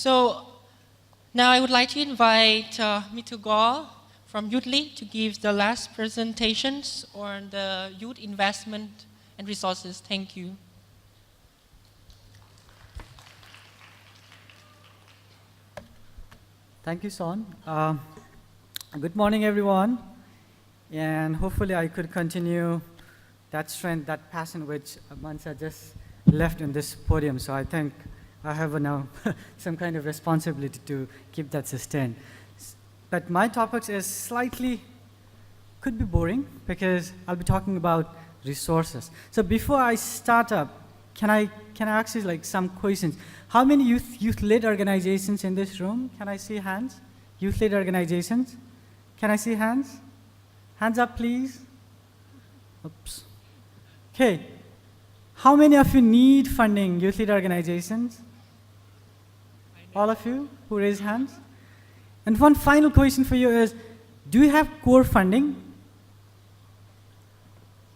So now I would like to invite Mr. Gaj from Youth League to give the last presentations on the youth investment and resources. Thank you. Thank you, Son. Good morning, everyone. And hopefully I could continue that strength, that passion which Mansa just left in this podium. So I think I have now some kind of responsibility to keep that sustained. But my topic is slightly, could be boring because I'll be talking about resources. So before I start up, can I ask you like some questions? How many youth-led organizations in this room? Can I see hands? Youth-led organizations? Can I see hands? Hands up, please. Oops. Okay. How many of you need funding, youth-led organizations? All of you who raise hands? And one final question for you is, do you have core funding?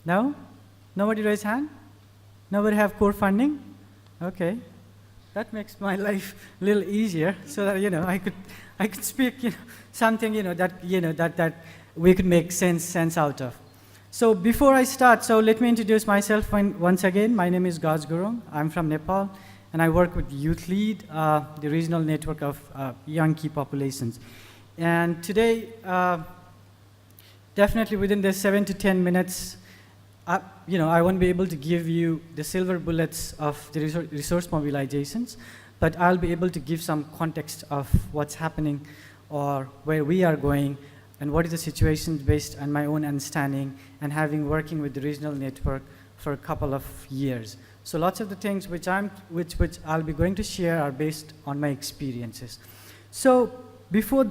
No? Nobody raise hand? Nobody have core funding? Okay. That makes my life a little easier, so that I could speak something that we could make sense out of. So before I start, so let me introduce myself once again. My name is Gaj B. I'm from Nepal, and I work with Youth Lead, the regional network of young key populations. And today, definitely within the 7 to 10 minutes, I won't be able to give you the silver bullets of the resource mobilizations, but I'll be able to give some context of what's happening or where we are going and what is the situation based on my own understanding and having working with the regional network for a couple of years. So lots of the things which I'll be going to share are based on my experiences. So before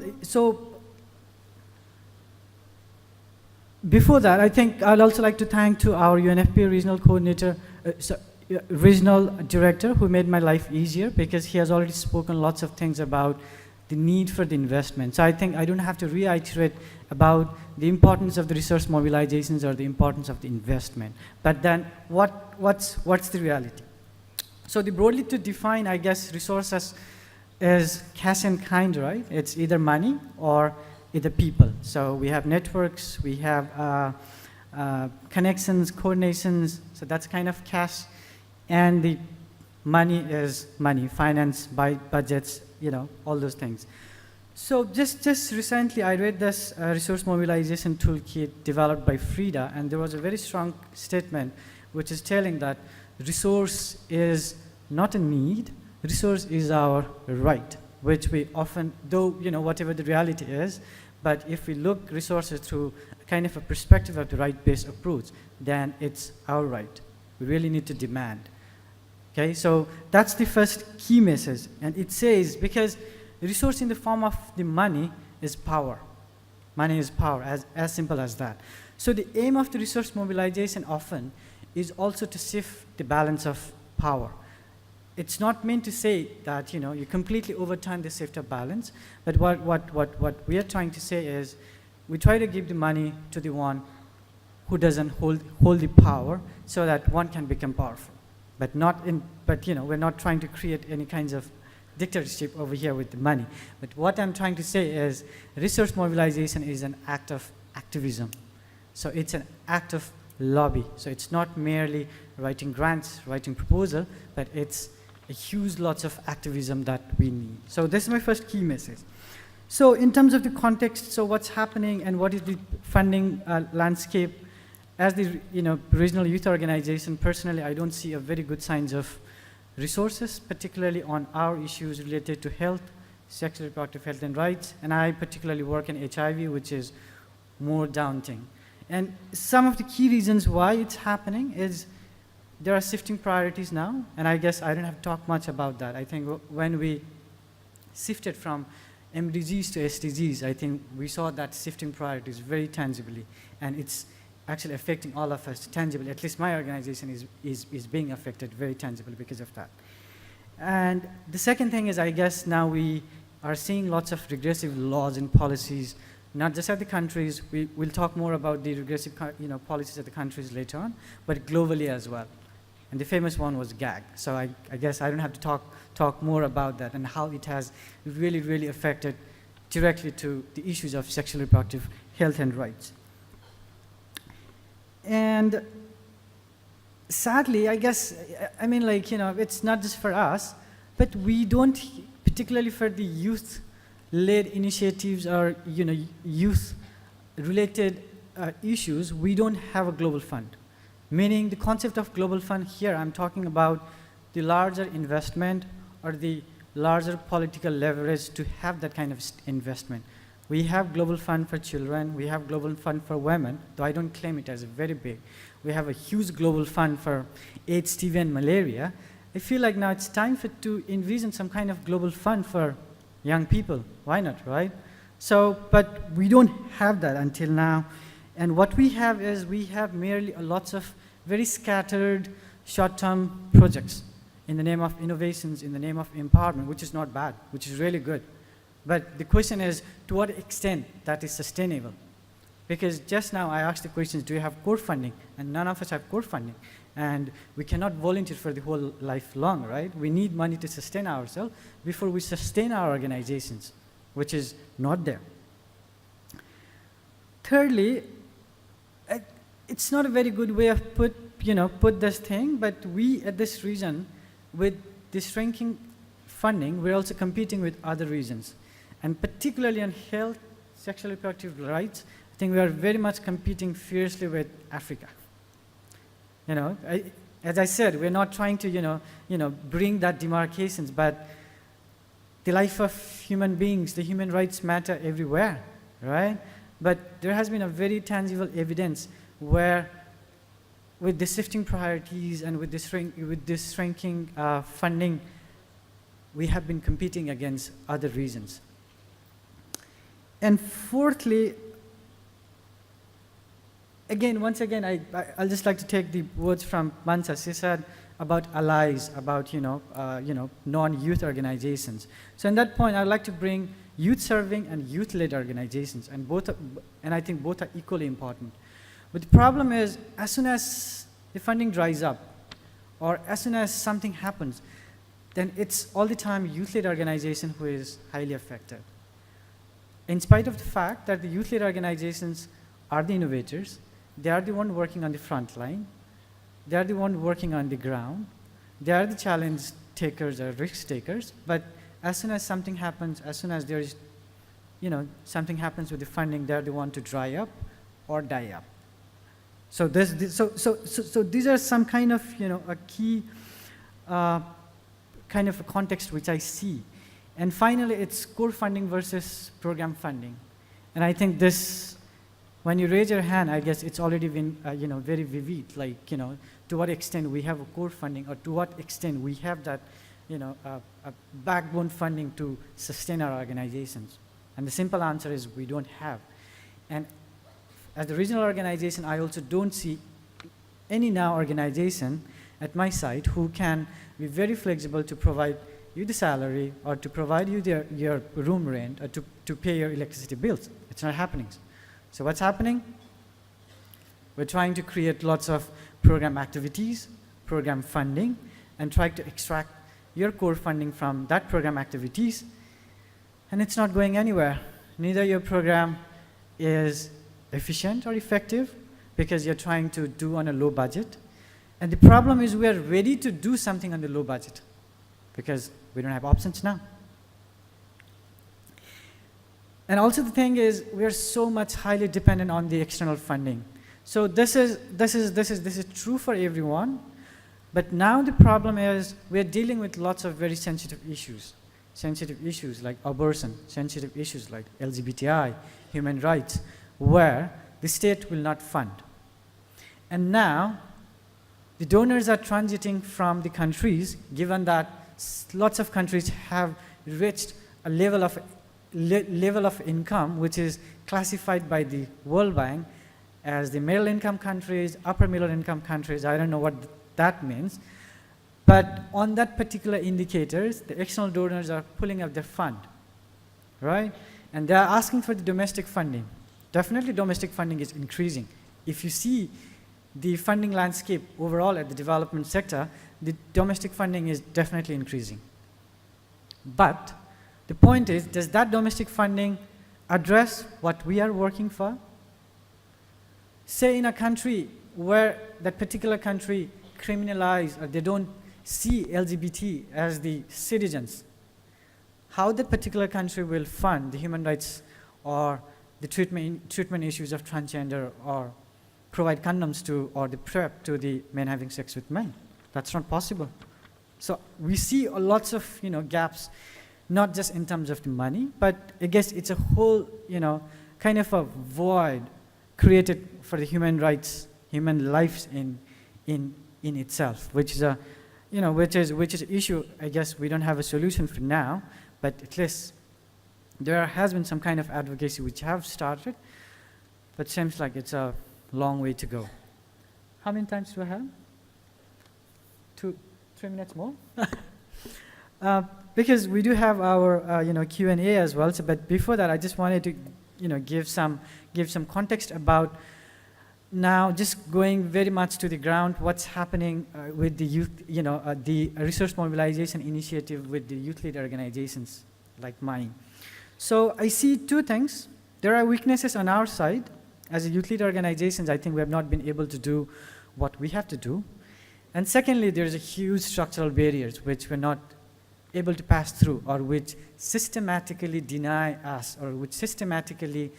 that, I think I'd also like to thank to our UNFPA regional coordinator, regional director, who made my life easier because he has already spoken lots of things about the need for the investment. So I think I don't have to reiterate about the importance of the resource mobilizations or the importance of the investment. But then what's the reality? So the broadly to define, I guess, resources is cash and kind, right? It's either money or either people. So we have networks, we have connections, coordinations, so that's kind of cash. And the money is money, finance, budgets, all those things. So just recently I read this resource mobilization toolkit developed by Frida, and there was a very strong statement which is telling that resource is not a need, resource is our right, which we often, though, whatever the reality is, but if we look resources through kind of a perspective of the right-based approach, then it's our right. We really need to demand. Okay, so that's the first key message. And it says, because resource in the form of the money is power. Money is power, as simple as that. So the aim of the resource mobilization often is also to shift the balance of power. It's not meant to say that you completely overturn the shift of balance, but what we are trying to say is we try to give the money to the one who doesn't hold the power so that one can become powerful. But we're not trying to create any kinds of dictatorship over here with the money. But what I'm trying to say is resource mobilization is an act of activism. So it's an act of lobby. So it's not merely writing grants, writing proposal, but it's a huge lots of activism that we need. So this is my first key message. So in terms of the context, so what's happening and what is the funding landscape, as the regional youth organization, personally, I don't see a very good signs of resources, particularly on our issues related to health, sexual reproductive health and rights, and I particularly work in HIV, which is more daunting. And some of the key reasons why it's happening is there are shifting priorities now, and I guess I don't have to talk much about that. I think when we shifted from MDGs to SDGs, I think we saw that shifting priorities very tangibly, and it's actually affecting all of us tangibly. At least my organization is being affected very tangibly because of that. And the second thing is, I guess now we are seeing lots of regressive laws and policies, not just at the countries. We'll talk more about the regressive policies at the countries later on, but globally as well. And the famous one was gag. So I guess I don't have to talk more about that and how it has really, really affected directly to the issues of sexual reproductive health and rights. And sadly, I guess, I mean, like, it's not just for us, but we don't, particularly for the youth-led initiatives or, youth-related issues, we don't have a global fund. Meaning the concept of global fund here, I'm talking about the larger investment or the larger political leverage to have that kind of investment. We have global fund for children, we have global fund for women, though I don't claim it as very big. We have a huge global fund for AIDS, TB, and malaria. I feel like now it's time to envision some kind of global fund for young people. Why not, right? So, but we don't have that until now. And what we have is we have merely lots of very scattered short-term projects in the name of innovations, in the name of empowerment, which is not bad, which is really good. But the question is, to what extent that is sustainable? Because just now I asked the questions, do you have core funding? And none of us have core funding. And we cannot volunteer for the whole life long, right? We need money to sustain ourselves before we sustain our organizations, which is not there. Thirdly, it's not a very good way of put this thing, but we at this region, with this shrinking funding, we're also competing with other regions. And particularly on health, sexual reproductive rights, I think we are very much competing fiercely with Africa. As I said, we're not trying to, bring that demarcations, but the life of human beings, the human rights matter everywhere, right? But there has been a very tangible evidence where with the shifting priorities and with this shrinking funding, we have been competing against other regions. And fourthly, once again, I'll just like to take the words from Mansa. She said about allies, about non-youth organizations. So in that point, I'd like to bring youth-serving and youth-led organizations, and I think both are equally important. But the problem is, as soon as the funding dries up, or as soon as something happens, then it's all the time youth-led organization who is highly affected. In spite of the fact that the youth-led organizations are the innovators, they are the one working on the front line, they are the one working on the ground, they are the challenge takers or risk takers, but as soon as something happens, as soon as there is, something happens with the funding, they're the one to dry up or die up. So these are some kind of, a key kind of a context which I see. And finally, it's core funding versus program funding. And I think this, when you raise your hand, I guess it's already been, very vivid, like, to what extent we have a core funding, or to what extent we have that, a backbone funding to sustain our organizations. And the simple answer is we don't have. And as a regional organization, I also don't see any now organization at my site who can be very flexible to provide you the salary, or to provide you your room rent, or to pay your electricity bills. It's not happening. So what's happening? We're trying to create lots of program activities, program funding, and try to extract your core funding from that program activities, and it's not going anywhere. Neither your program is efficient or effective because you're trying to do on a low budget. And the problem is we are ready to do something on the low budget because we don't have options now. And also the thing is, we are so much highly dependent on the external funding. So this is true for everyone, but now the problem is we're dealing with lots of very sensitive issues like abortion, sensitive issues like LGBTI, human rights, where the state will not fund. And now the donors are transiting from the countries, given that lots of countries have reached a level of income which is classified by the World Bank as the middle income countries, upper middle income countries. I don't know what that means. But on that particular indicators, the external donors are pulling up their fund, right? And they are asking for the domestic funding. Definitely domestic funding is increasing. If you see the funding landscape overall at the development sector, the domestic funding is definitely increasing. But the point is, does that domestic funding address what we are working for? Say in a country where that particular country criminalize, or they don't see LGBT as the citizens, how that particular country will fund the human rights or the treatment issues of transgender, or provide condoms to, or the PrEP to the men having sex with men? That's not possible. So we see lots of gaps, not just in terms of the money, but I guess it's a whole kind of a void created for the human rights, human lives in itself, which is a which is an issue. I guess we don't have a solution for now, but at least there has been some kind of advocacy which have started, but seems like it's a long way to go. How many times do I have? 2, 3 minutes more? Because we do have our Q&A as well. So, but before that, I just wanted to give some context about now, just going very much to the ground, what's happening with the youth, the resource mobilization initiative with the youth-led organizations like mine. So I see 2 things. There are weaknesses on our side. As a youth-led organizations, I think we have not been able to do what we have to do. And secondly, there's a huge structural barriers which we're not able to pass through, or which systematically deny us, or which systematically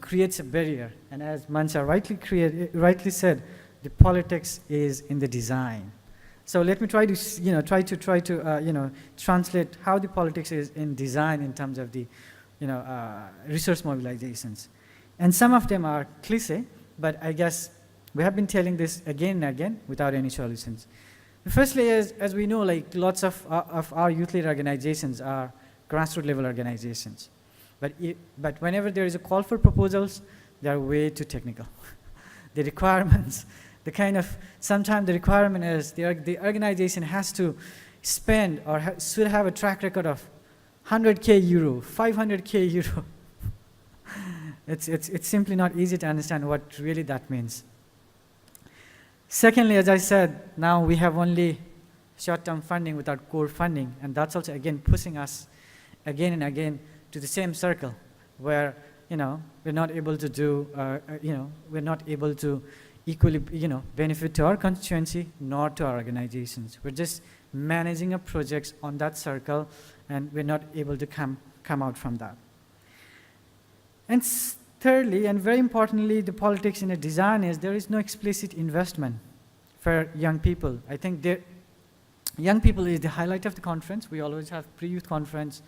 creates a barrier. And as Mansa rightly said, the politics is in the design. So let me try to translate how the politics is in design in terms of the resource mobilizations. And some of them are cliche, but I guess we have been telling this again and again without any solutions. Firstly, as we know, like lots of our youth-led organizations are grassroots level organizations. But whenever there is a call for proposals, they are way too technical. The requirements, sometimes the requirement is the organization has to spend or should have a track record of 100K euro, 500K euro. It's simply not easy to understand what really that means. Secondly, as I said, now we have only short-term funding without core funding, and that's also again pushing us again and again to the same circle where we're not able to do we're not able to equally benefit to our constituency nor to our organizations. We're just managing our projects on that circle, and we're not able to come out from that. And thirdly, and very importantly, the politics in a design is there is no explicit investment for young people. I think young people is the highlight of the conference. We always have pre-youth conference.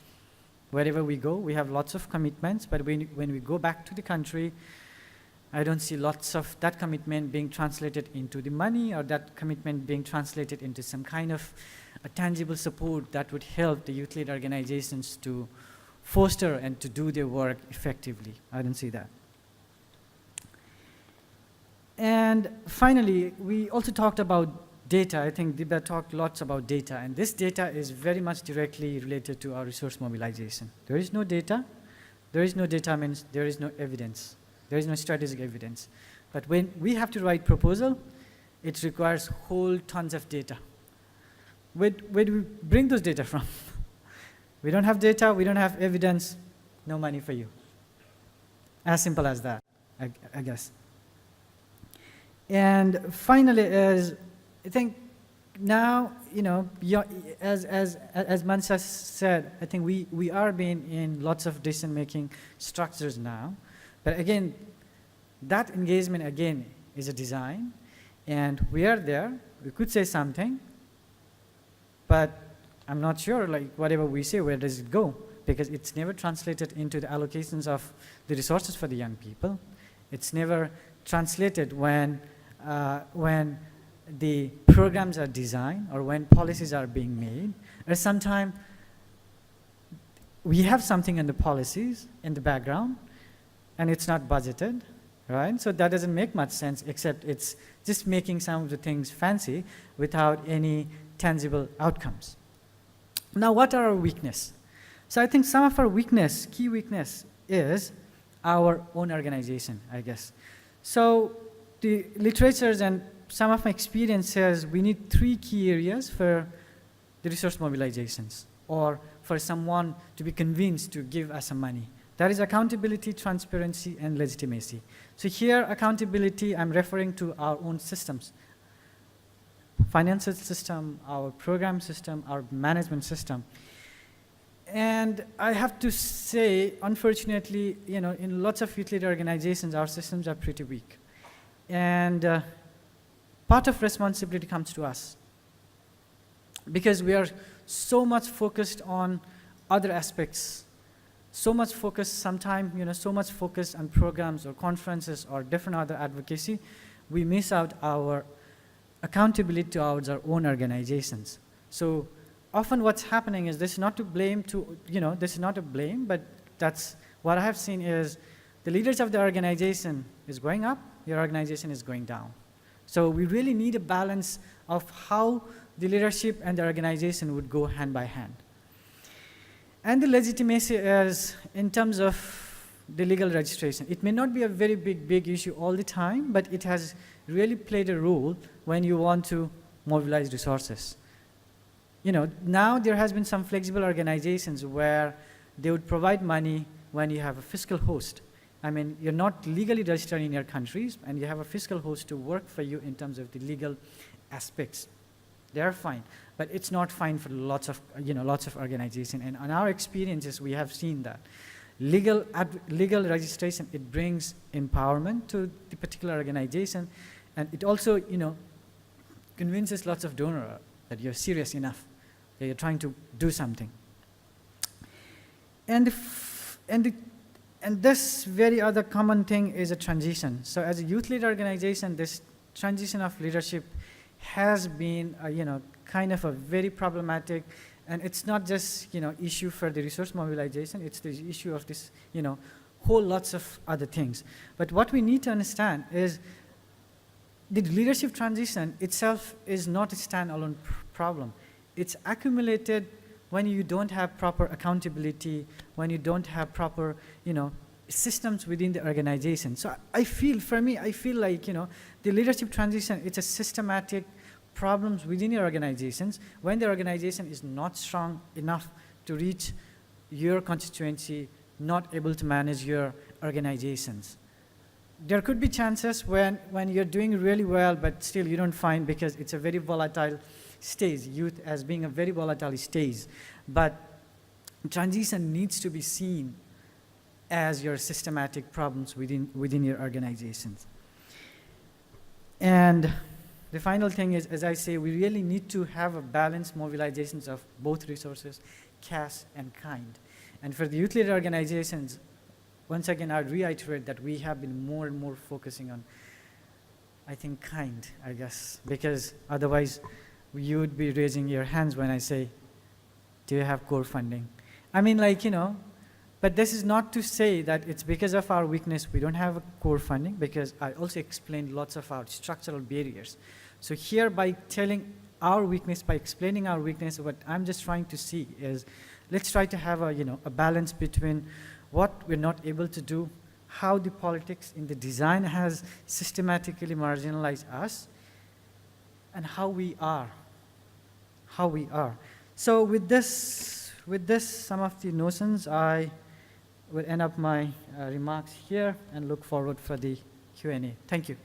Wherever we go, we have lots of commitments, but when we go back to the country, I don't see lots of that commitment being translated into the money, or that commitment being translated into some kind of a tangible support that would help the youth-led organizations to foster and to do their work effectively. I don't see that. And finally, we also talked about data. I think Dibya talked lots about data, and this data is very much directly related to our resource mobilization. There is no data. There is no data means there is no evidence. There is no strategic evidence. But when we have to write proposal, it requires whole tons of data. Where do we bring those data from? We don't have data, we don't have evidence, no money for you. As simple as that, I guess. And finally, I think now, as Mansa said, I think we are being in lots of decision-making structures now. But again, that engagement again is a design, and we are there. We could say something, but I'm not sure, like whatever we say, where does it go? Because it's never translated into the allocations of the resources for the young people. It's never translated when the programs are designed or when policies are being made. Or sometimes we have something in the policies in the background, and it's not budgeted, right? So that doesn't make much sense, except it's just making some of the things fancy without any tangible outcomes. Now, what are our weaknesses? So I think some of our key weakness is our own organization, I guess. So the literatures and some of my experience says we need 3 key areas for the resource mobilizations, or for someone to be convinced to give us some money. That is accountability, transparency, and legitimacy. So here, accountability, I'm referring to our own systems. Financial system, our program system, our management system. And I have to say, unfortunately, in lots of youth leader organizations, our systems are pretty weak. And part of responsibility comes to us, because we are so much focused on other aspects, so much focus sometimes, so much focus on programs or conferences or different other advocacy, we miss out our accountability towards our own organizations. So often what's happening is, this is not to blame this is not a blame, but that's what I have seen is the leaders of the organization is going up, your organization is going down. So we really need a balance of how the leadership and the organization would go hand by hand. And the legitimacy is in terms of the legal registration. It may not be a very big issue all the time, but it has really played a role when you want to mobilize resources. Now there has been some flexible organizations where they would provide money when you have a fiscal host. I mean, you're not legally registered in your countries, and you have a fiscal host to work for you in terms of the legal aspects. They're fine, but it's not fine for lots of organizations. And in our experiences, we have seen that legal registration, it brings empowerment to the particular organization, and it also convinces lots of donors that you're serious enough, that you're trying to do something. And this very other common thing is a transition. So as a youth leader organization, this transition of leadership has been kind of a very problematic, and it's not just issue for the resource mobilization, it's the issue of this whole lots of other things. But what we need to understand is the leadership transition itself is not a standalone problem. It's accumulated when you don't have proper accountability, when you don't have proper systems within the organization. So I feel like the leadership transition, it's a systematic problems within your organizations when the organization is not strong enough to reach your constituency, not able to manage your organizations. There could be chances when you're doing really well, but still you don't find, because it's a very volatile stage, youth as being a very volatile stage. But transition needs to be seen as your systematic problems within your organizations. And the final thing is, as I say, we really need to have a balanced mobilizations of both resources, cash and kind. And for the youth leader organizations, once again, I would reiterate that we have been more and more focusing on, I think, kind, I guess, because otherwise you would be raising your hands when I say, do you have core funding? I mean, but this is not to say that it's because of our weakness we don't have a core funding, because I also explained lots of our structural barriers. So here, by telling our weakness, by explaining our weakness, what I'm just trying to see is, let's try to have a balance between what we're not able to do, how the politics in the design has systematically marginalized us, and how we are. So with this, some of the notions, I will end up my remarks here and look forward for the Q&A. Thank you.